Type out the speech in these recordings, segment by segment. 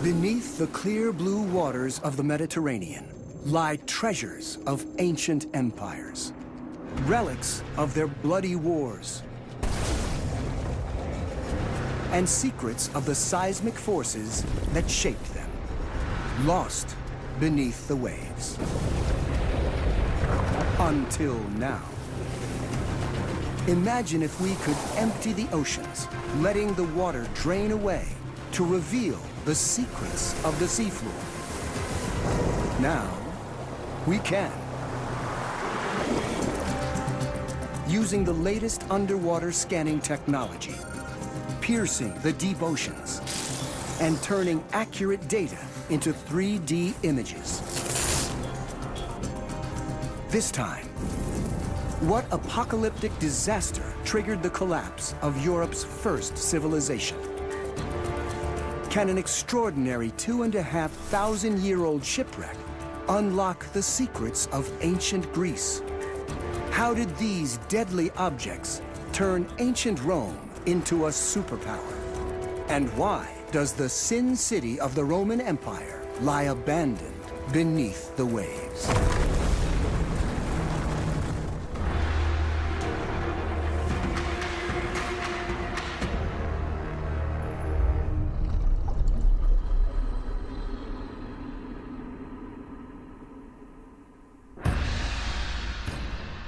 Beneath the clear blue waters of the Mediterranean lie treasures of ancient empires, relics of their bloody wars, and secrets of the seismic forces that shaped them, lost beneath the waves. Until now. Imagine if we could empty the oceans, letting the water drain away to reveal the secrets of the seafloor. Now, we can. Using the latest underwater scanning technology, piercing the deep oceans, and turning accurate data into 3D images. This time, what apocalyptic disaster triggered the collapse of Europe's first civilization? Can an extraordinary 2,500-year-old shipwreck unlock the secrets of ancient Greece? How did these deadly objects turn ancient Rome into a superpower? And why does the Sin City of the Roman Empire lie abandoned beneath the waves?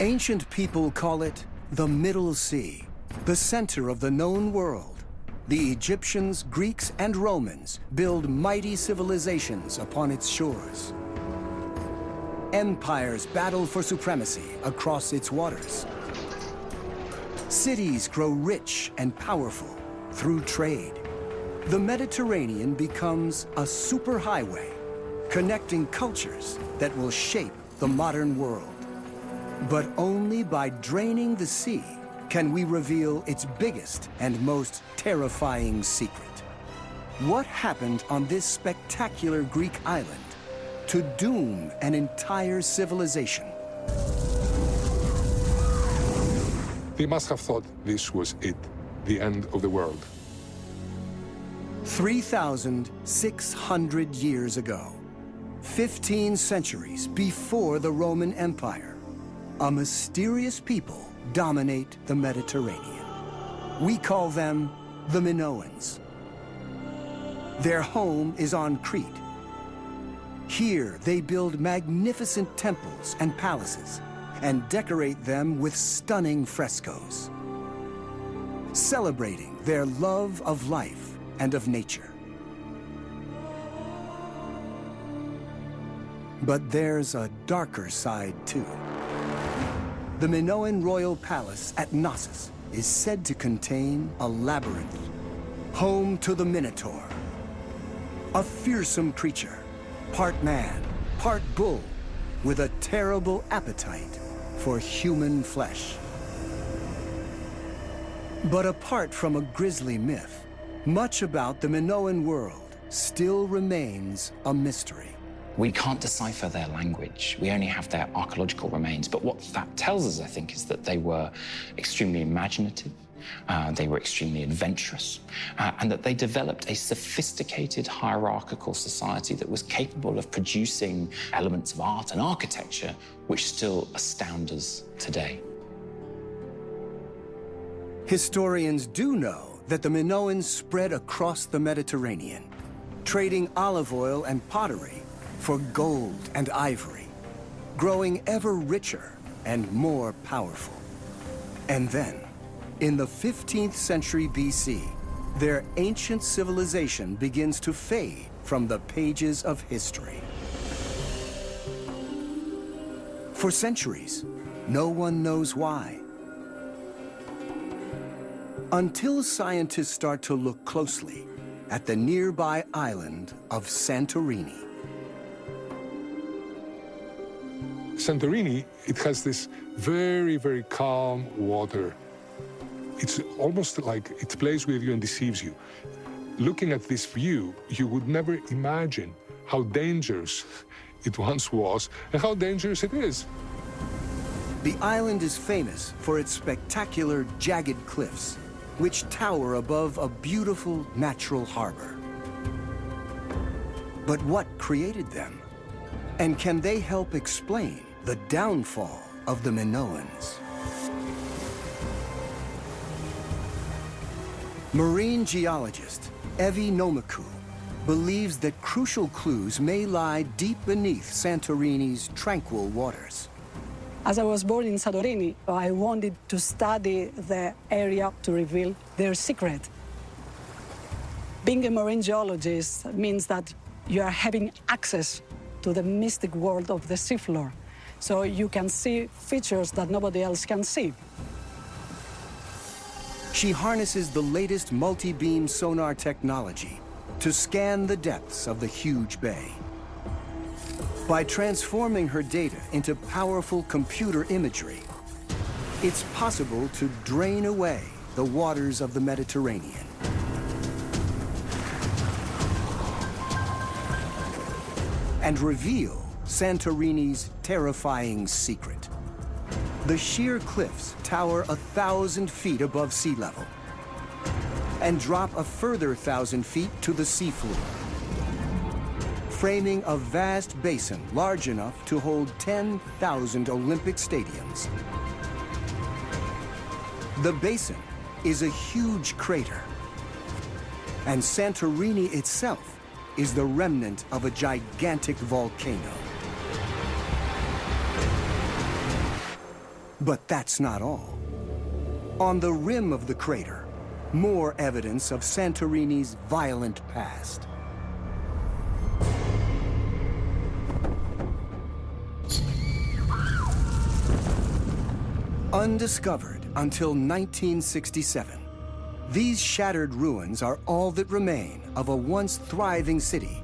Ancient people call it the Middle Sea, the center of the known world. The Egyptians, Greeks, and Romans build mighty civilizations upon its shores. Empires battle for supremacy across its waters. Cities grow rich and powerful through trade. The Mediterranean becomes a superhighway, connecting cultures that will shape the modern world. But only by draining the sea can we reveal its biggest and most terrifying secret. What happened on this spectacular Greek island to doom an entire civilization? They must have thought this was it, the end of the world. 3,600 years ago, 15 centuries before the Roman Empire, a mysterious people dominate the Mediterranean. We call them the Minoans. Their home is on Crete. Here, they build magnificent temples and palaces and decorate them with stunning frescoes, celebrating their love of life and of nature. But there's a darker side, too. The Minoan royal palace at Knossos is said to contain a labyrinth, home to the Minotaur, a fearsome creature, part man, part bull, with a terrible appetite for human flesh. But apart from a grisly myth, much about the Minoan world still remains a mystery. We can't decipher their language. We only have their archaeological remains. But what that tells us, I think, is that they were extremely imaginative, they were extremely adventurous, and that they developed a sophisticated hierarchical society that was capable of producing elements of art and architecture which still astound us today. Historians do know that the Minoans spread across the Mediterranean, trading olive oil and pottery for gold and ivory, growing ever richer and more powerful. And then, in the 15th century BC, their ancient civilization begins to fade from the pages of history. For centuries, no one knows why. Until scientists start to look closely at the nearby island of Santorini. Santorini, it has this very, very calm water. It's almost like it plays with you and deceives you. Looking at this view, you would never imagine how dangerous it once was and how dangerous it is. The island is famous for its spectacular jagged cliffs, which tower above a beautiful natural harbor. But what created them? And can they help explain the downfall of the Minoans? Marine geologist Evi Nomikou believes that crucial clues may lie deep beneath Santorini's tranquil waters. As I was born in Santorini, I wanted to study the area to reveal their secret. Being a marine geologist means that you are having access to the mystic world of the seafloor, so you can see features that nobody else can see. She harnesses the latest multi-beam sonar technology to scan the depths of the huge bay. By transforming her data into powerful computer imagery, it's possible to drain away the waters of the Mediterranean. And reveal Santorini's terrifying secret. The sheer cliffs tower 1,000 feet above sea level and drop a further 1,000 feet to the seafloor, framing a vast basin large enough to hold 10,000 Olympic stadiums. The basin is a huge crater, and Santorini itself is the remnant of a gigantic volcano. But that's not all. On the rim of the crater, more evidence of Santorini's violent past. Undiscovered until 1967, these shattered ruins are all that remain of a once thriving city,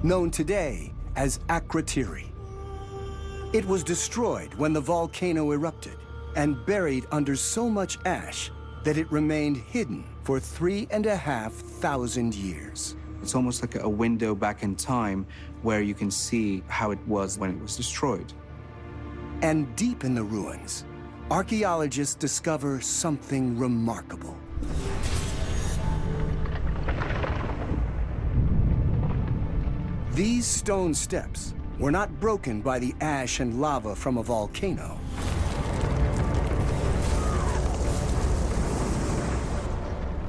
known today as Akrotiri. It was destroyed when the volcano erupted and buried under so much ash that it remained hidden for 3,500 years. It's almost like a window back in time where you can see how it was when it was destroyed. And deep in the ruins, archaeologists discover something remarkable. These stone steps were not broken by the ash and lava from a volcano.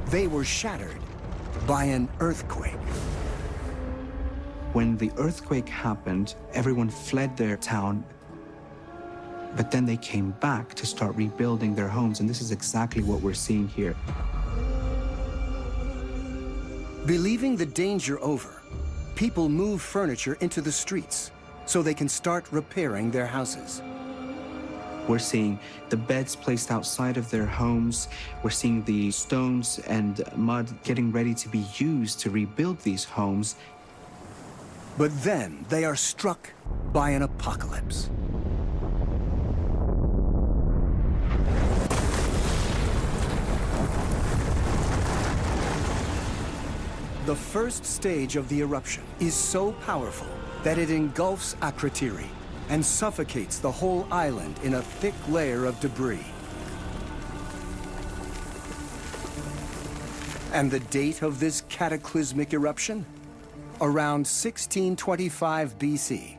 They were shattered by an earthquake. When the earthquake happened, everyone fled their town, but then they came back to start rebuilding their homes, and this is exactly what we're seeing here. Believing the danger over, people move furniture into the streets so they can start repairing their houses. We're seeing the beds placed outside of their homes. We're seeing the stones and mud getting ready to be used to rebuild these homes. But then they are struck by an apocalypse. The first stage of the eruption is so powerful that it engulfs Akrotiri and suffocates the whole island in a thick layer of debris. And the date of this cataclysmic eruption? Around 1625 BC,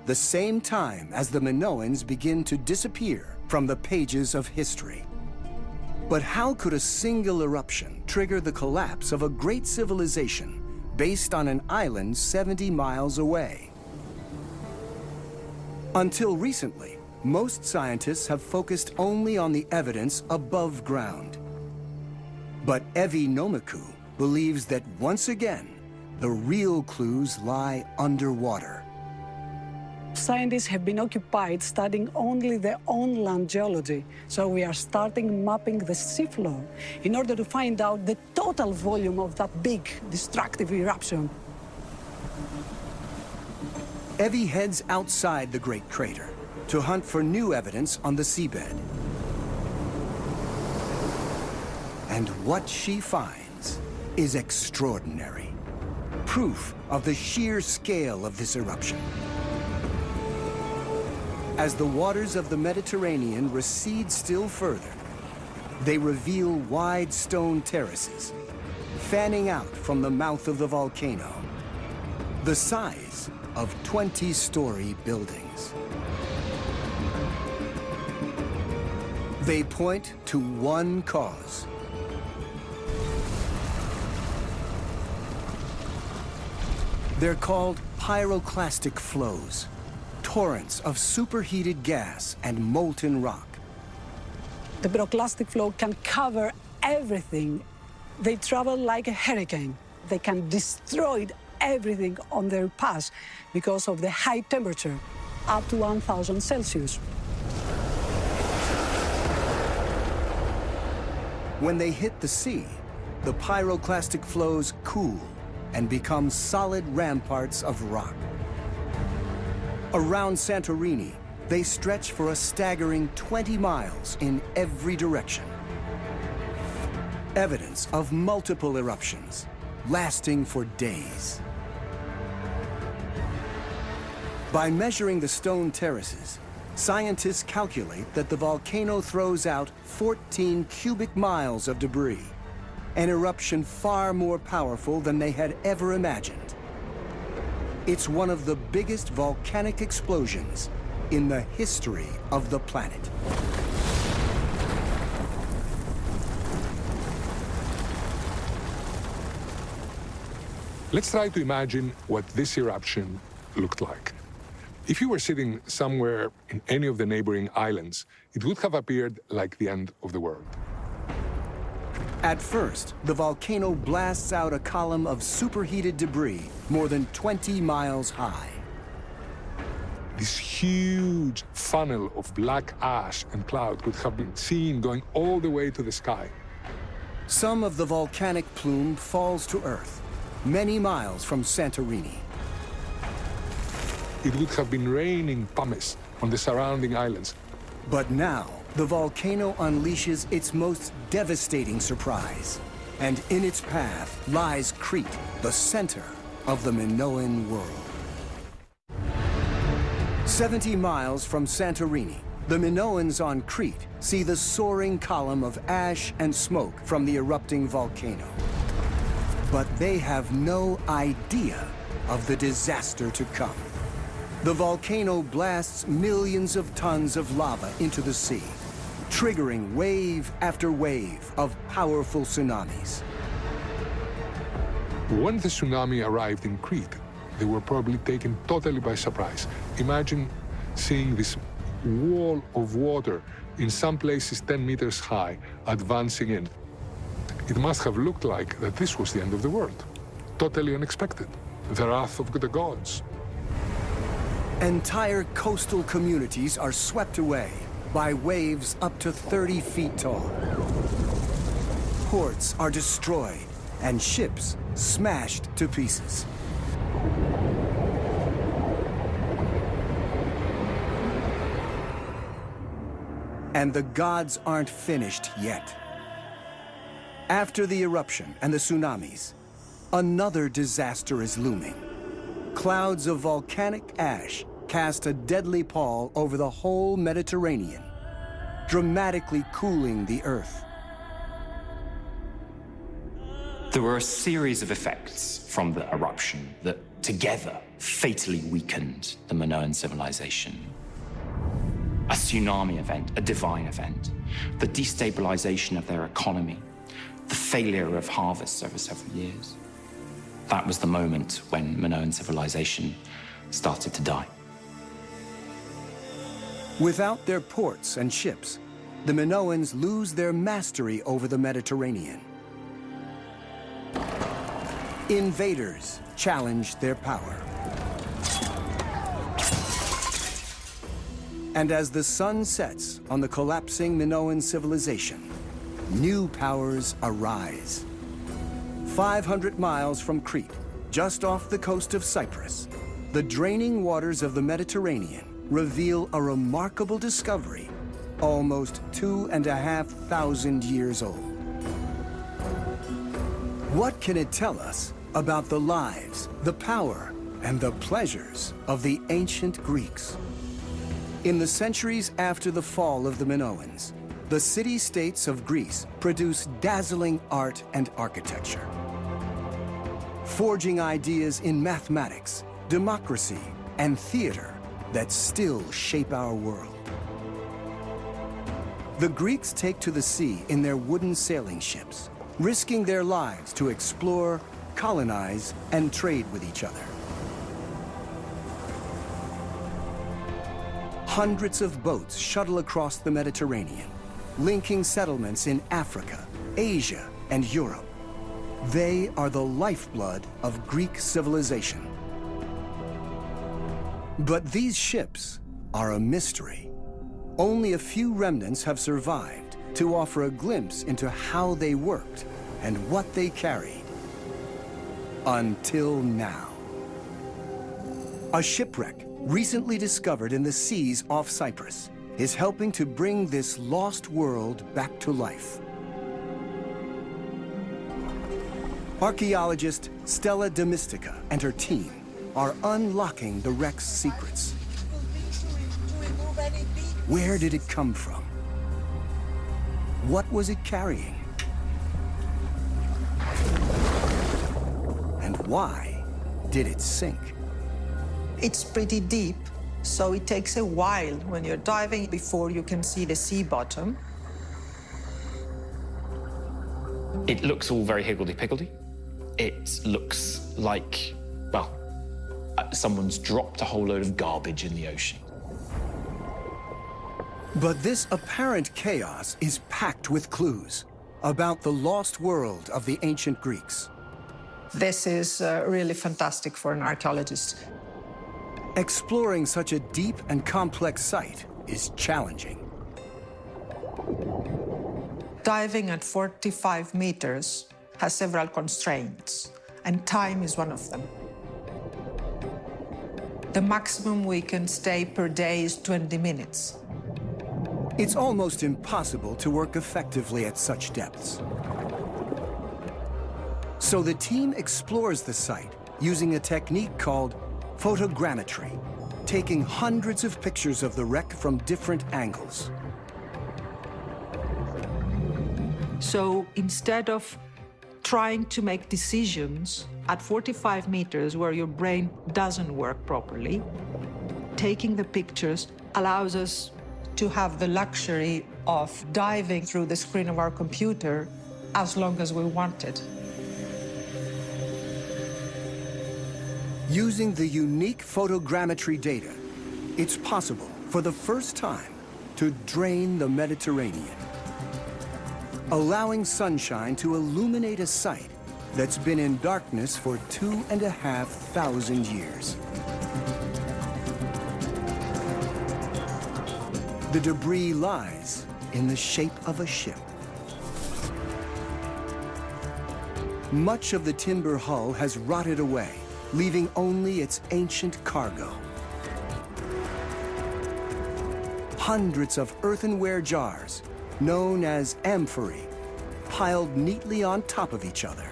the same time as the Minoans begin to disappear from the pages of history. But how could a single eruption trigger the collapse of a great civilization based on an island 70 miles away? Until recently, most scientists have focused only on the evidence above ground. But Evi Nomikou believes that once again, the real clues lie underwater. Scientists have been occupied studying only their own land geology, so we are starting mapping the seafloor in order to find out the total volume of that big, destructive eruption. Evi heads outside the Great Crater to hunt for new evidence on the seabed. And what she finds is extraordinary. Proof of the sheer scale of this eruption. As the waters of the Mediterranean recede still further, they reveal wide stone terraces, fanning out from the mouth of the volcano. the size of 20-story buildings. They point to one cause: they're called pyroclastic flows, torrents of superheated gas and molten rock. The pyroclastic flow can cover everything. They travel like a hurricane. They can destroy everything on their path because of the high temperature, up to 1,000 Celsius. When they hit the sea, the pyroclastic flows cool and become solid ramparts of rock. Around Santorini, they stretch for a staggering 20 miles in every direction. Evidence of multiple eruptions, lasting for days. By measuring the stone terraces, scientists calculate that the volcano throws out 14 cubic miles of debris, an eruption far more powerful than they had ever imagined. It's one of the biggest volcanic explosions in the history of the planet. Let's try to imagine what this eruption looked like. If you were sitting somewhere in any of the neighboring islands, it would have appeared like the end of the world. At first, the volcano blasts out a column of superheated debris more than 20 miles high. This huge funnel of black ash and cloud could have been seen going all the way to the sky. Some of the volcanic plume falls to Earth, many miles from Santorini. It would have been raining pumice on the surrounding islands. But now, the volcano unleashes its most devastating surprise. And in its path lies Crete, the center of the Minoan world. 70 miles from Santorini, the Minoans on Crete see the soaring column of ash and smoke from the erupting volcano. But they have no idea of the disaster to come. The volcano blasts millions of tons of lava into the sea, triggering wave after wave of powerful tsunamis. When the tsunami arrived in Crete, they were probably taken totally by surprise. Imagine seeing this wall of water, in some places 10 meters high, advancing in. It must have looked like that this was the end of the world. Totally unexpected. The wrath of the gods. Entire coastal communities are swept away by waves up to 30 feet tall. Ports are destroyed and ships smashed to pieces. And the gods aren't finished yet. After the eruption and the tsunamis, another disaster is looming. Clouds of volcanic ash cast a deadly pall over the whole Mediterranean, dramatically cooling the Earth. There were a series of effects from the eruption that together fatally weakened the Minoan civilization. A tsunami event, a divine event, the destabilization of their economy, the failure of harvests over several years. That was the moment when Minoan civilization started to die. Without their ports and ships, the Minoans lose their mastery over the Mediterranean. Invaders challenge their power. And as the sun sets on the collapsing Minoan civilization, new powers arise. 500 miles from Crete, just off the coast of Cyprus, the draining waters of the Mediterranean reveal a remarkable discovery, almost 2,500 years old. What can it tell us about the lives, the power, and the pleasures of the ancient Greeks? In the centuries after the fall of the Minoans, the city-states of Greece produced dazzling art and architecture. forging ideas in mathematics, democracy, and theater that still shape our world. The Greeks take to the sea in their wooden sailing ships, risking their lives to explore, colonize, and trade with each other. Hundreds of boats shuttle across the Mediterranean, linking settlements in Africa, Asia, and Europe. They are the lifeblood of Greek civilization. But these ships are a mystery. Only a few remnants have survived to offer a glimpse into how they worked and what they carried. Until now. A shipwreck recently discovered in the seas off Cyprus is helping to bring this lost world back to life. Archaeologist Stella Domistica and her team are unlocking the wreck's secrets. Where did it come from? What was it carrying? And why did it sink? It's pretty deep, so it takes a while when you're diving before you can see the sea bottom. It looks all very higgledy-piggledy. It looks like, well, someone's dropped a whole load of garbage in the ocean. But this apparent chaos is packed with clues about the lost world of the ancient Greeks. This is really fantastic for an archaeologist. Exploring such a deep and complex site is challenging. Diving at 45 meters has several constraints, and time is one of them. The maximum we can stay per day is 20 minutes. It's almost impossible to work effectively at such depths. So the team explores the site using a technique called photogrammetry, taking hundreds of pictures of the wreck from different angles. So instead of trying to make decisions at 45 meters where your brain doesn't work properly, taking the pictures allows us to have the luxury of diving through the screen of our computer as long as we wanted. Using the unique photogrammetry data, it's possible for the first time to drain the Mediterranean, allowing sunshine to illuminate a site that's been in darkness for 2,500 years. The debris lies in the shape of a ship. Much of the timber hull has rotted away, leaving only its ancient cargo. Hundreds of earthenware jars, known as amphorae, piled neatly on top of each other,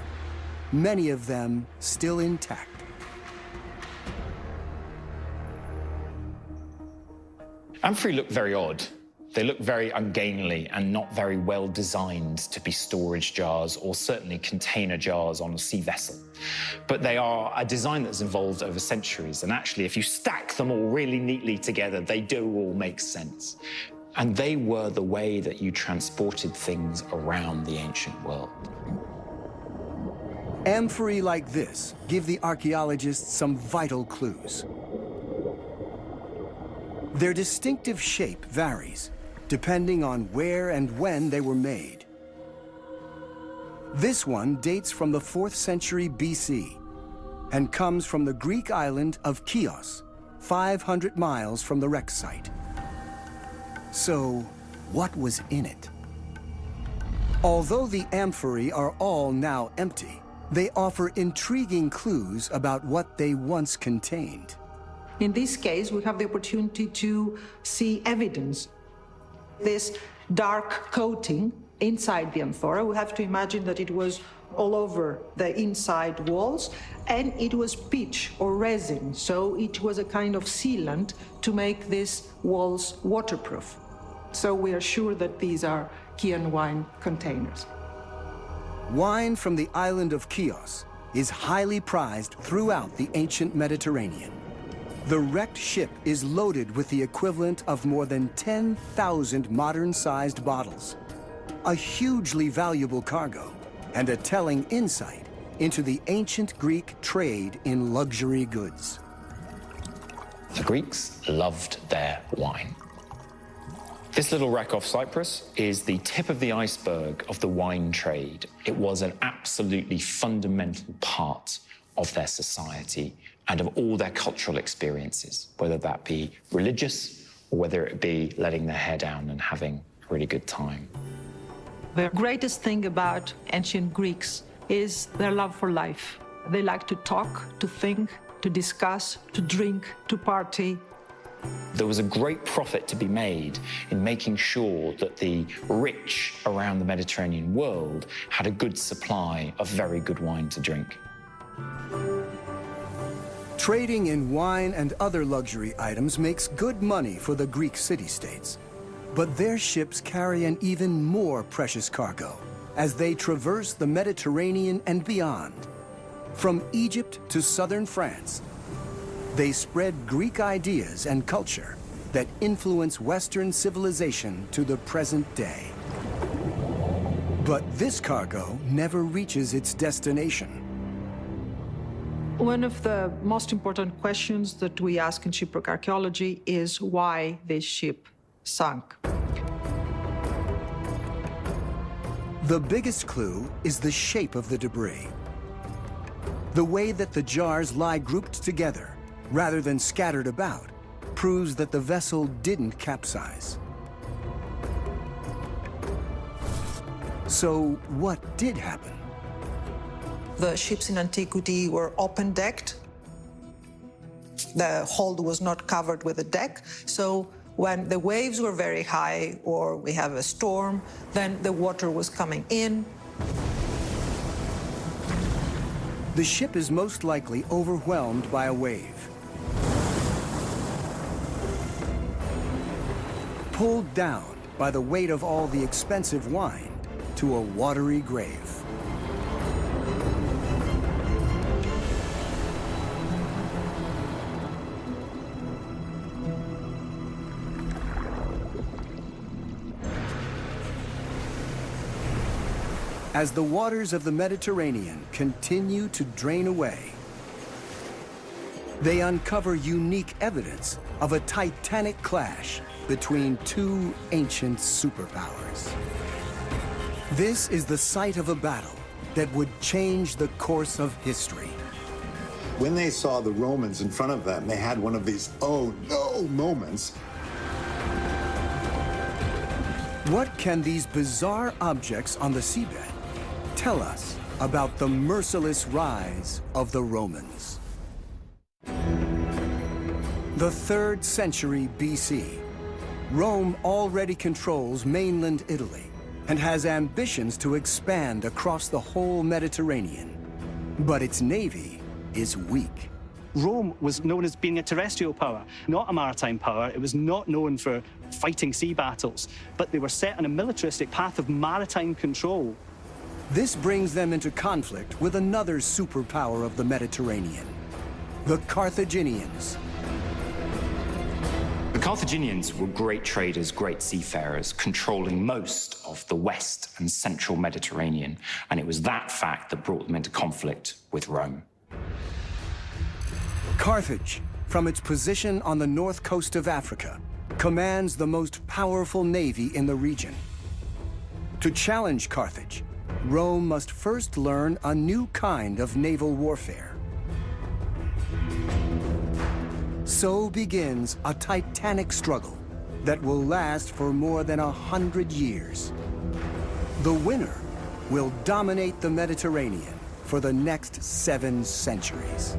many of them still intact. Amphorae look very odd. They look very ungainly and not very well designed to be storage jars or certainly container jars on a sea vessel. But they are a design that's evolved over centuries, and actually, if you stack them all really neatly together, they do all make sense. And they were the way that you transported things around the ancient world. Amphorae like this give the archaeologists some vital clues. Their distinctive shape varies, depending on where and when they were made. This one dates from the 4th century BC and comes from the Greek island of Chios, 500 miles from the wreck site. So, what was in it? Although the amphorae are all now empty, they offer intriguing clues about what they once contained. In this case, we have the opportunity to see evidence. This dark coating inside the amphora, we have to imagine that it was all over the inside walls, and it was pitch or resin, so it was a kind of sealant to make these walls waterproof. So we are sure that these are Chian wine containers. Wine from the island of Chios is highly prized throughout the ancient Mediterranean. The wrecked ship is loaded with the equivalent of more than 10,000 modern-sized bottles, a hugely valuable cargo, and a telling insight into the ancient Greek trade in luxury goods. The Greeks loved their wine. This little wreck off Cyprus is the tip of the iceberg of the wine trade. It was an absolutely fundamental part of their society and of all their cultural experiences, whether that be religious or whether it be letting their hair down and having a really good time. The greatest thing about ancient Greeks is their love for life. They like to talk, to think, to discuss, to drink, to party. There was a great profit to be made in making sure that the rich around the Mediterranean world had a good supply of very good wine to drink. Trading in wine and other luxury items makes good money for the Greek city-states. But their ships carry an even more precious cargo as they traverse the Mediterranean and beyond. From Egypt to southern France, they spread Greek ideas and culture that influence Western civilization to the present day. But this cargo never reaches its destination. One of the most important questions that we ask in shipwreck archaeology is why this ship sunk. The biggest clue is the shape of the debris. The way that the jars lie grouped together, rather than scattered about, proves that the vessel didn't capsize. So what did happen? The ships in antiquity were open-decked. The hold was not covered with a deck, so when the waves were very high or we have a storm, then the water was coming in. The ship is most likely overwhelmed by a wave. Pulled down by the weight of all the expensive wine to a watery grave. As the waters of the Mediterranean continue to drain away, they uncover unique evidence of a titanic clash between two ancient superpowers. This is the site of a battle that would change the course of history. When they saw the Romans in front of them, they had one of these "oh no" moments. What can these bizarre objects on the seabed tell us about the merciless rise of the Romans? The 3rd century BC. Rome already controls mainland Italy and has ambitions to expand across the whole Mediterranean. But its navy is weak. Rome was known as being a terrestrial power, not a maritime power. It was not known for fighting sea battles, but they were set on a militaristic path of maritime control. This brings them into conflict with another superpower of the Mediterranean, the Carthaginians. The Carthaginians were great traders, great seafarers, controlling most of the west and central Mediterranean, and it was that fact that brought them into conflict with Rome. Carthage, from its position on the north coast of Africa, commands the most powerful navy in the region. To challenge Carthage, Rome must first learn a new kind of naval warfare. So begins a titanic struggle that will last for more than 100 years. The winner will dominate the Mediterranean for the next 7 centuries.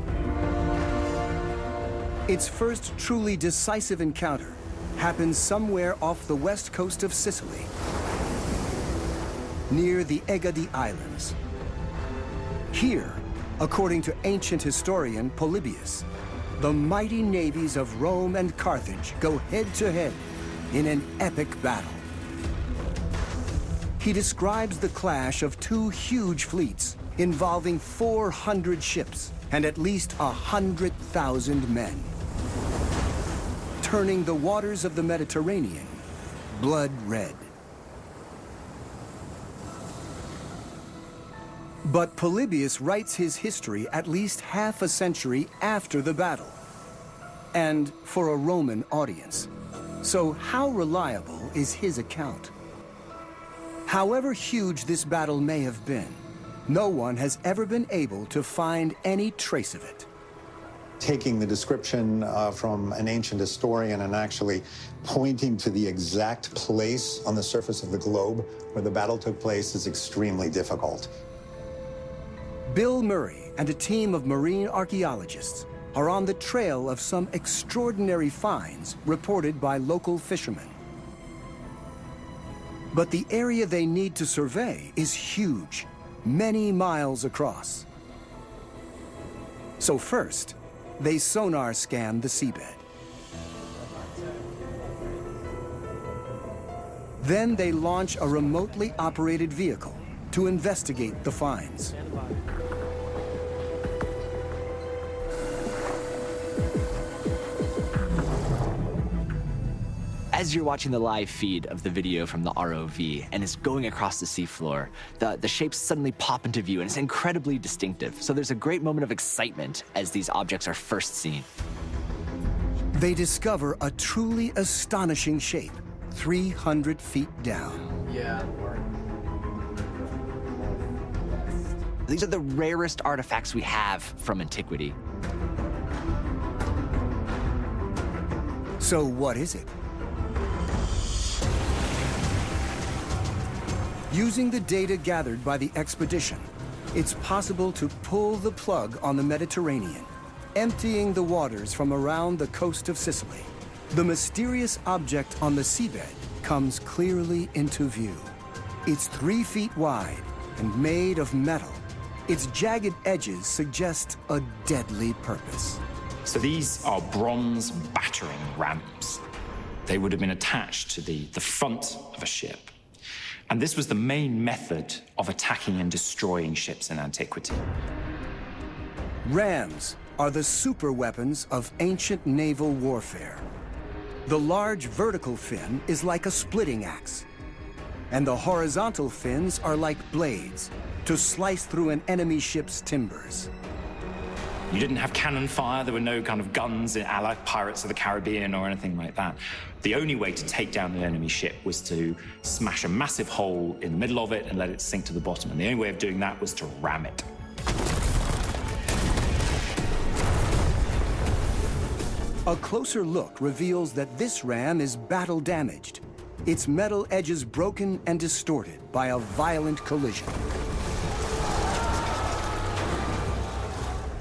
Its first truly decisive encounter happens somewhere off the west coast of Sicily, near the Egadi Islands. Here, according to ancient historian Polybius, the mighty navies of Rome and Carthage go head-to-head in an epic battle. He describes the clash of two huge fleets involving 400 ships and at least 100,000 men, turning the waters of the Mediterranean blood red. But Polybius writes his history at least half a century after the battle, and for a Roman audience. So how reliable is his account? However huge this battle may have been, no one has ever been able to find any trace of it. Taking the description from an ancient historian and actually pointing to the exact place on the surface of the globe where the battle took place is extremely difficult. Bill Murray and a team of marine archaeologists are on the trail of some extraordinary finds reported by local fishermen. But the area they need to survey is huge, many miles across. So first, they sonar scan the seabed. Then they launch a remotely operated vehicle to investigate the finds. As you're watching the live feed of the video from the ROV and it's going across the seafloor, the shapes suddenly pop into view and it's incredibly distinctive. So there's a great moment of excitement as these objects are first seen. They discover a truly astonishing shape, 300 feet down. Yeah. These are the rarest artifacts we have from antiquity. So what is it? Using the data gathered by the expedition, it's possible to pull the plug on the Mediterranean, emptying the waters from around the coast of Sicily. The mysterious object on the seabed comes clearly into view. It's 3 feet wide and made of metal. Its jagged edges suggest a deadly purpose. So these are bronze battering rams. They would have been attached to the front of a ship. And this was the main method of attacking and destroying ships in antiquity. Rams are the super weapons of ancient naval warfare. The large vertical fin is like a splitting axe, and the horizontal fins are like blades to slice through an enemy ship's timbers. You didn't have cannon fire, there were no kind of guns a la Pirates of the Caribbean or anything like that. The only way to take down the enemy ship was to smash a massive hole in the middle of it and let it sink to the bottom. And the only way of doing that was to ram it. A closer look reveals that this ram is battle damaged, its metal edges broken and distorted by a violent collision.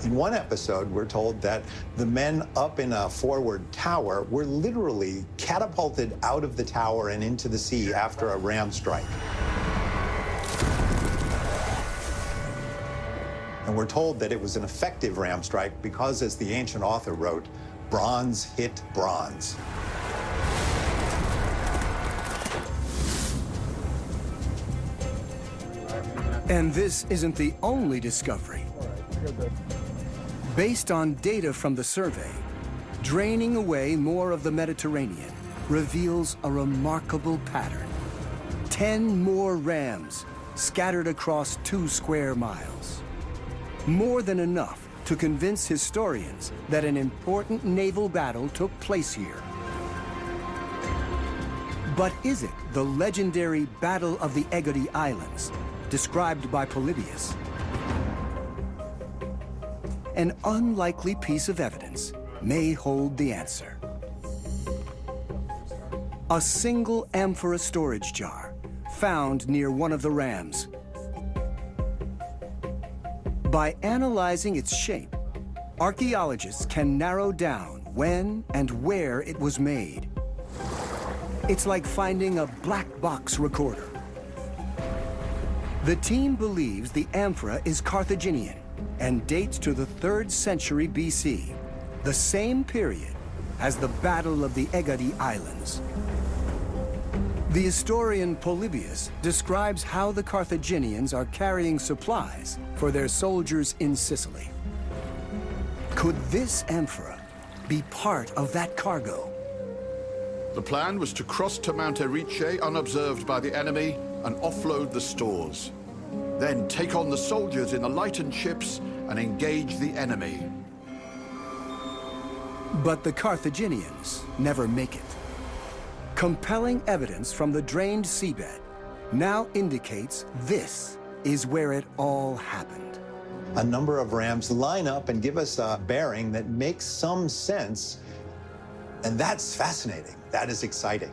In one episode, we're told that the men up in a forward tower were literally catapulted out of the tower and into the sea after a ram strike. And we're told that it was an effective ram strike because, as the ancient author wrote, bronze hit bronze. And this isn't the only discovery. Based on data from the survey, draining away more of the Mediterranean reveals a remarkable pattern. 10 more rams scattered across 2 square miles. More than enough to convince historians that an important naval battle took place here. But is it the legendary Battle of the Egadi Islands, described by Polybius? An unlikely piece of evidence may hold the answer. A single amphora storage jar found near one of the rams. By analyzing its shape, archaeologists can narrow down when and where it was made. It's like finding a black box recorder. The team believes the amphora is Carthaginian and dates to the 3rd century BC, the same period as the Battle of the Egadi Islands. The historian Polybius describes how the Carthaginians are carrying supplies for their soldiers in Sicily. Could this emperor be part of that cargo? The plan was to cross to Mount Erice unobserved by the enemy and offload the stores. Then take on the soldiers in the lightened ships and engage the enemy. But the Carthaginians never make it. Compelling evidence from the drained seabed now indicates this is where it all happened. A number of rams line up and give us a bearing that makes some sense, and that's fascinating. That is exciting.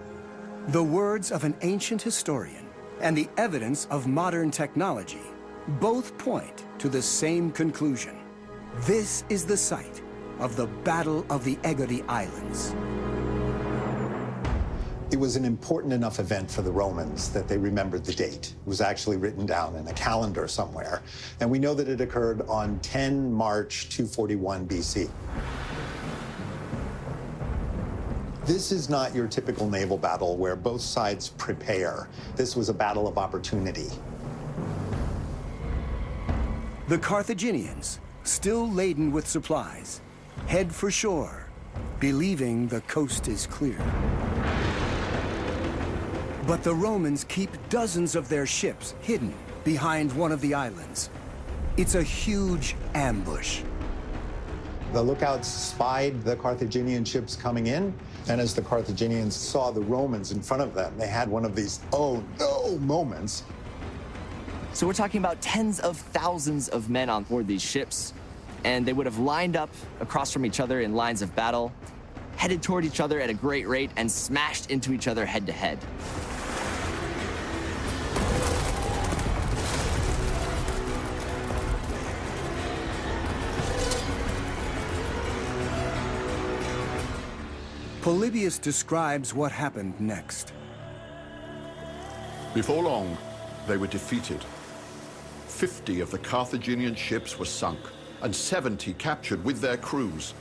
The words of an ancient historian and the evidence of modern technology both point to the same conclusion. This is the site of the Battle of the Egadi Islands. It was an important enough event for the Romans that they remembered the date. It was actually written down in a calendar somewhere, and we know that it occurred on 10 March 241 BC. This is not your typical naval battle where both sides prepare. This was a battle of opportunity. The Carthaginians, still laden with supplies, head for shore, believing the coast is clear. But the Romans keep dozens of their ships hidden behind one of the islands. It's a huge ambush. The lookouts spied the Carthaginian ships coming in, and as the Carthaginians saw the Romans in front of them, they had one of these "oh no" moments. So we're talking about tens of thousands of men on board these ships, and they would have lined up across from each other in lines of battle, headed toward each other at a great rate, and smashed into each other head to head. Polybius describes what happened next. Before long, they were defeated. 50 of the Carthaginian ships were sunk, and 70 captured with their crews,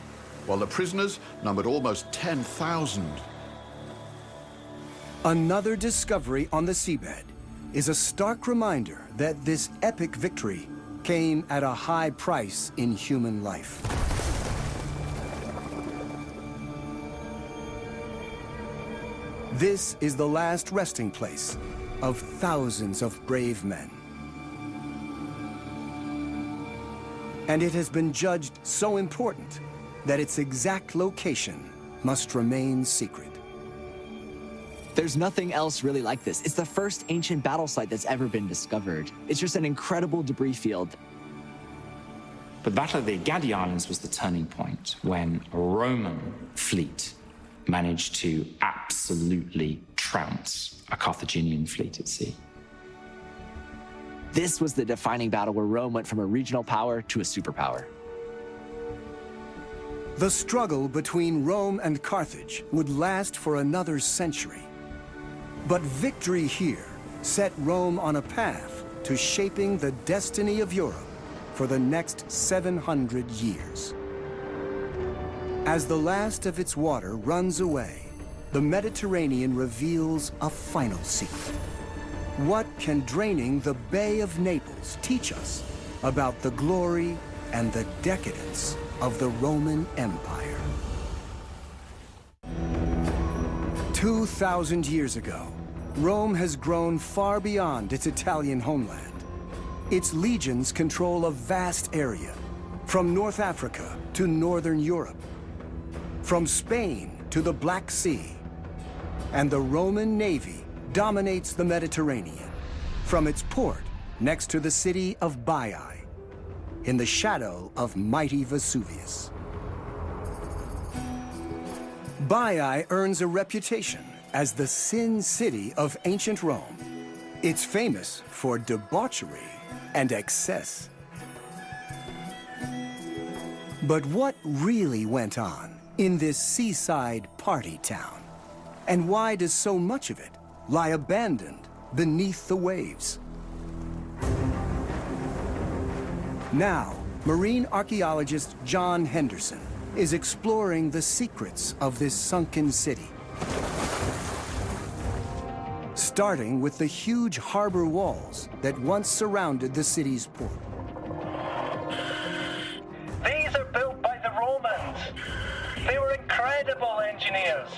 while the prisoners numbered almost 10,000. Another discovery on the seabed is a stark reminder that this epic victory came at a high price in human life. This is the last resting place of thousands of brave men. And it has been judged so important that its exact location must remain secret. There's nothing else really like this. It's the first ancient battle site that's ever been discovered. It's just an incredible debris field. But the Battle of the Egadi Islands was the turning point when a Roman fleet managed to absolutely trounce a Carthaginian fleet at sea. This was the defining battle where Rome went from a regional power to a superpower. The struggle between Rome and Carthage would last for another century. But victory here set Rome on a path to shaping the destiny of Europe for the next 700 years. As the last of its water runs away, the Mediterranean reveals a final secret. What can draining the Bay of Naples teach us about the glory and the decadence of the Roman Empire? 2,000 years ago, Rome has grown far beyond its Italian homeland. Its legions control a vast area, from North Africa to Northern Europe, from Spain to the Black Sea. And the Roman Navy dominates the Mediterranean, from its port next to the city of Baiae, in the shadow of mighty Vesuvius. Baiae earns a reputation as the Sin City of ancient Rome. It's famous for debauchery and excess. But what really went on in this seaside party town? And why does so much of it lie abandoned beneath the waves? Now, marine archaeologist John Henderson is exploring the secrets of this sunken city. starting with the huge harbor walls that once surrounded the city's port. These are built by the Romans. They were incredible engineers.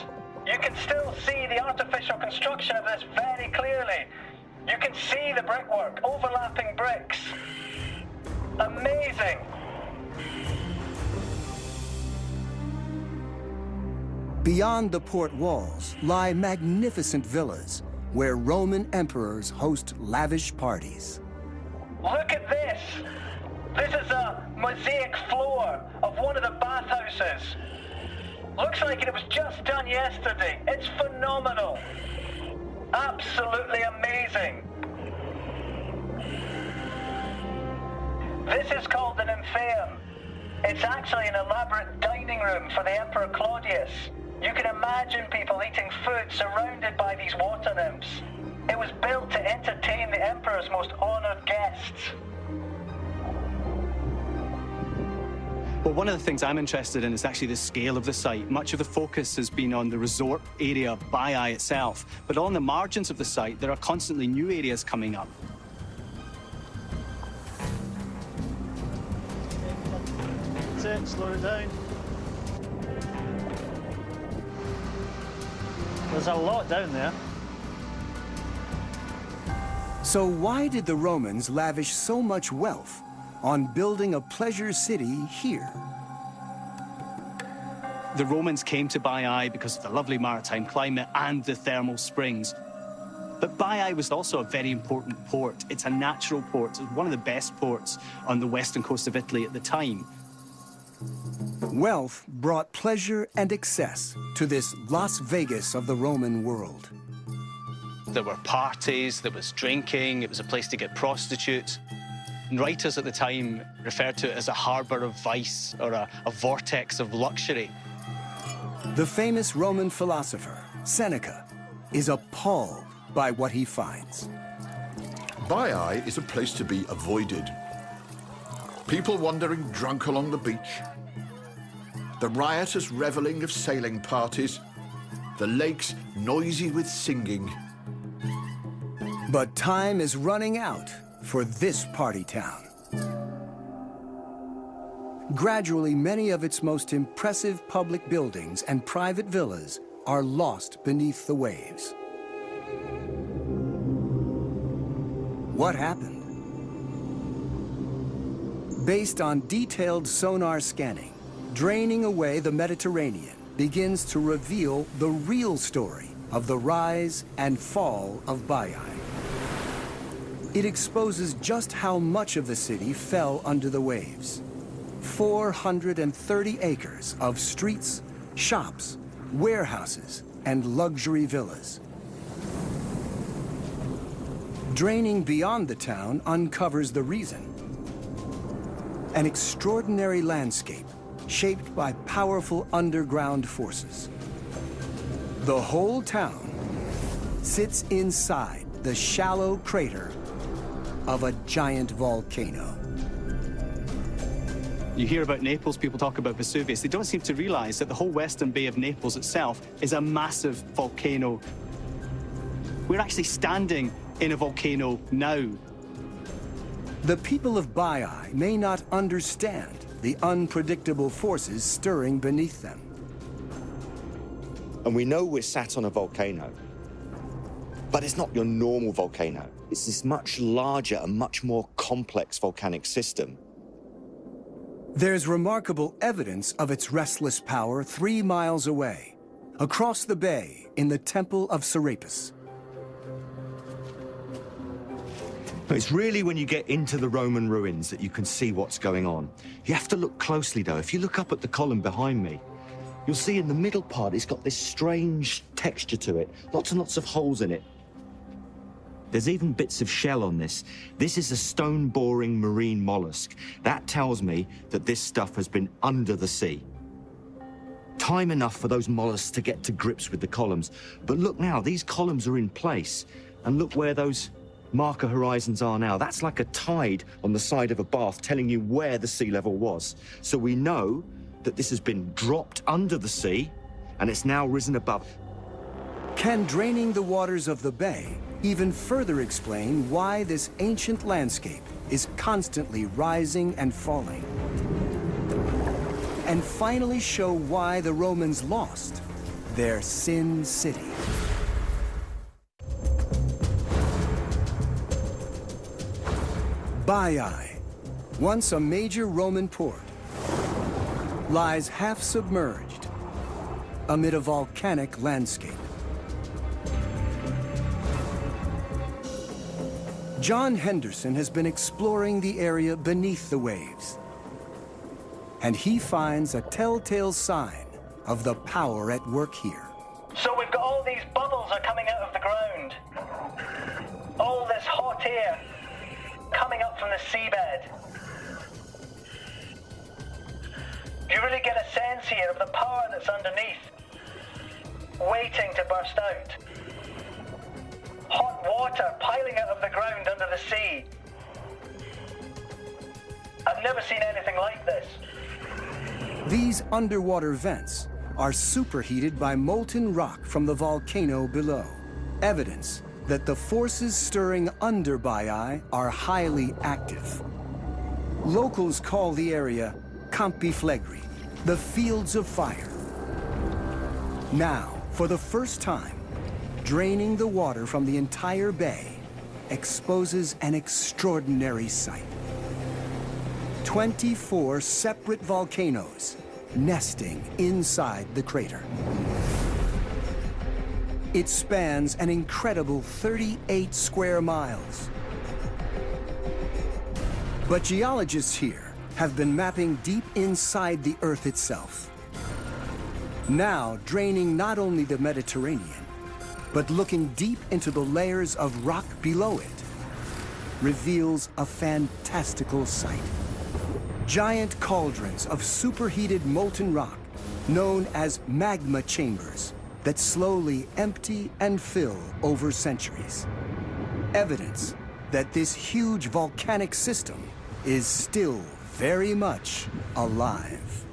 You can still see the artificial construction of this very clearly. You can see the brickwork, overlapping bricks. Amazing. Beyond the port walls lie magnificent villas where Roman emperors host lavish parties. Look at this. This is a mosaic floor of one of the bathhouses. Looks like it was just done yesterday. It's phenomenal. Absolutely amazing. This is called an Nymphaeum. It's actually an elaborate dining room for the Emperor Claudius. You can imagine people eating food surrounded by these water nymphs. It was built to entertain the Emperor's most honored guests. Well, one of the things I'm interested in is actually the scale of the site. Much of the focus has been on the resort area of Baiae itself, but on the margins of the site, there are constantly new areas coming up. That's it, slow it down. There's a lot down there. So why did the Romans lavish so much wealth on building a pleasure city here? The Romans came to Baiae because of the lovely maritime climate and the thermal springs. But Baiae was also a very important port. It's a natural port. It's one of the best ports on the western coast of Italy at the time. Wealth brought pleasure and excess to this Las Vegas of the Roman world. There were parties, there was drinking, it was a place to get prostitutes. And writers at the time referred to it as a harbor of vice or a vortex of luxury. The famous Roman philosopher, Seneca, is appalled by what he finds. Baiae is a place to be avoided. People wandering drunk along the beach, the riotous reveling of sailing parties, the lakes noisy with singing. But time is running out for this party town. Gradually, many of its most impressive public buildings and private villas are lost beneath the waves. What happened? Based on detailed sonar scanning, draining away the Mediterranean begins to reveal the real story of the rise and fall of Baiae. It exposes just how much of the city fell under the waves. 430 acres of streets, shops, warehouses, and luxury villas. Draining beyond the town uncovers the reason. An extraordinary landscape shaped by powerful underground forces. The whole town sits inside the shallow crater of a giant volcano. You hear about Naples, people talk about Vesuvius. They don't seem to realize that the whole western bay of Naples itself is a massive volcano. We're actually standing in a volcano now. The people of Baiae may not understand the unpredictable forces stirring beneath them. And we know we're sat on a volcano, but it's not your normal volcano. It's this much larger and much more complex volcanic system. There's remarkable evidence of its restless power 3 miles away, across the bay in the Temple of Serapis. It's really when you get into the Roman ruins that you can see what's going on. You have to look closely, though. If you look up at the column behind me, you'll see in the middle part, it's got this strange texture to it. Lots and lots of holes in it. There's even bits of shell on this. This is a stone-boring marine mollusk. That tells me that this stuff has been under the sea. Time enough for those mollusks to get to grips with the columns. But look now, these columns are in place. And look where those marker horizons are now. That's like a tide on the side of a bath telling you where the sea level was. So we know that this has been dropped under the sea and it's now risen above. Can draining the waters of the bay even further explain why this ancient landscape is constantly rising and falling, and finally show why the Romans lost their Sin City. Baiae, once a major Roman port, lies half submerged amid a volcanic landscape. John Henderson has been exploring the area beneath the waves, and he finds a telltale sign of the power at work here. So we've got all these bubbles are coming out of the ground. All this hot air coming up from the seabed. You really get a sense here of the power that's underneath, waiting to burst out. Hot water piling out of the ground under the sea. I've never seen anything like this. These underwater vents are superheated by molten rock from the volcano below, evidence that the forces stirring under Baiae are highly active. Locals call the area Campi Flegrei, the Fields of Fire. Now, for the first time, draining the water from the entire bay exposes an extraordinary sight. 24 separate volcanoes nesting inside the crater. It spans an incredible 38 square miles. But geologists here have been mapping deep inside the Earth itself. Now draining not only the Mediterranean, but looking deep into the layers of rock below it, reveals a fantastical sight. Giant cauldrons of superheated molten rock, known as magma chambers, that slowly empty and fill over centuries. Evidence that this huge volcanic system is still very much alive.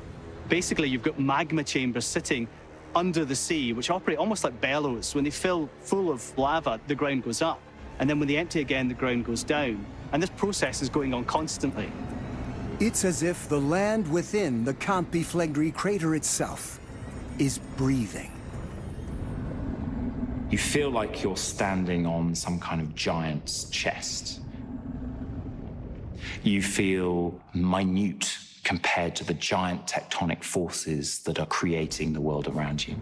Basically, you've got magma chambers sitting under the sea, which operate almost like bellows. When they fill full of lava, the ground goes up. And then when they empty again, the ground goes down. And this process is going on constantly. It's as if the land within the Campi Flegrei crater itself is breathing. You feel like you're standing on some kind of giant's chest. You feel minute compared to the giant tectonic forces that are creating the world around you.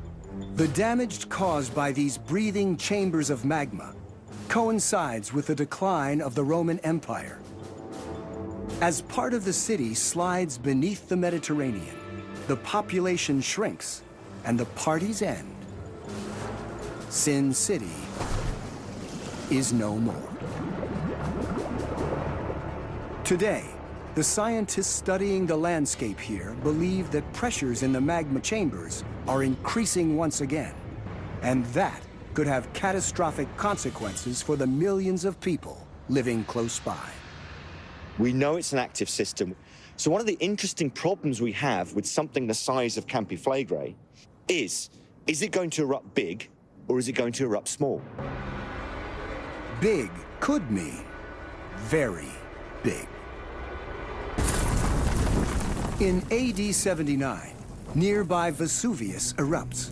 The damage caused by these breathing chambers of magma coincides with the decline of the Roman Empire. As part of the city slides beneath the Mediterranean, the population shrinks and the parties end. Sin City is no more. Today, the scientists studying the landscape here believe that pressures in the magma chambers are increasing once again, and that could have catastrophic consequences for the millions of people living close by. We know it's an active system. So one of the interesting problems we have with something the size of Campi Flegrei is it going to erupt big or is it going to erupt small? Big could mean very big. In AD 79, nearby Vesuvius erupts.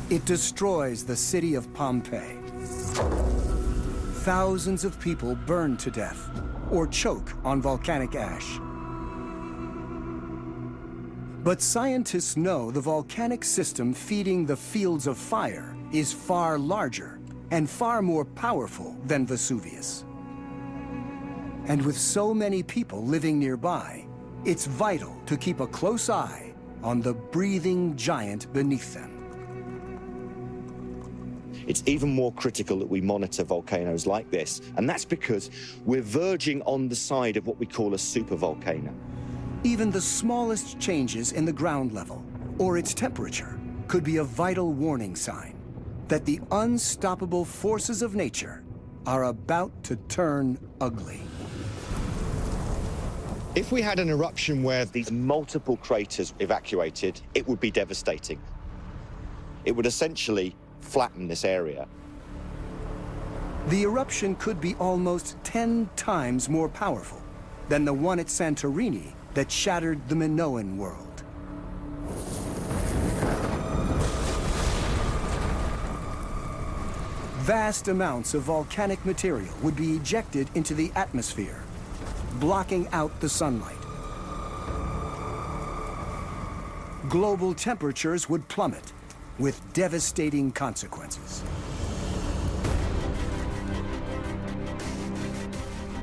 It destroys the city of Pompeii. Thousands of people burn to death or choke on volcanic ash. But scientists know the volcanic system feeding the Fields of Fire is far larger and far more powerful than Vesuvius. And with so many people living nearby, it's vital to keep a close eye on the breathing giant beneath them. It's even more critical that we monitor volcanoes like this, and that's because we're verging on the side of what we call a supervolcano. Even the smallest changes in the ground level or its temperature could be a vital warning sign that the unstoppable forces of nature are about to turn ugly. If we had an eruption where these multiple craters evacuated, it would be devastating. It would essentially flatten this area. The eruption could be almost 10 times more powerful than the one at Santorini that shattered the Minoan world. Vast amounts of volcanic material would be ejected into the atmosphere, blocking out the sunlight. Global temperatures would plummet, with devastating consequences.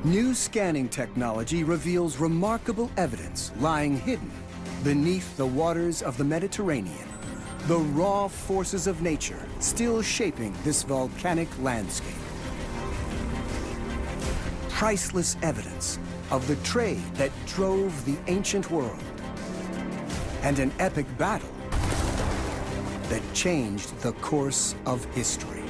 New scanning technology reveals remarkable evidence lying hidden beneath the waters of the Mediterranean, the raw forces of nature still shaping this volcanic landscape. Priceless evidence of the trade that drove the ancient world, and an epic battle that changed the course of history.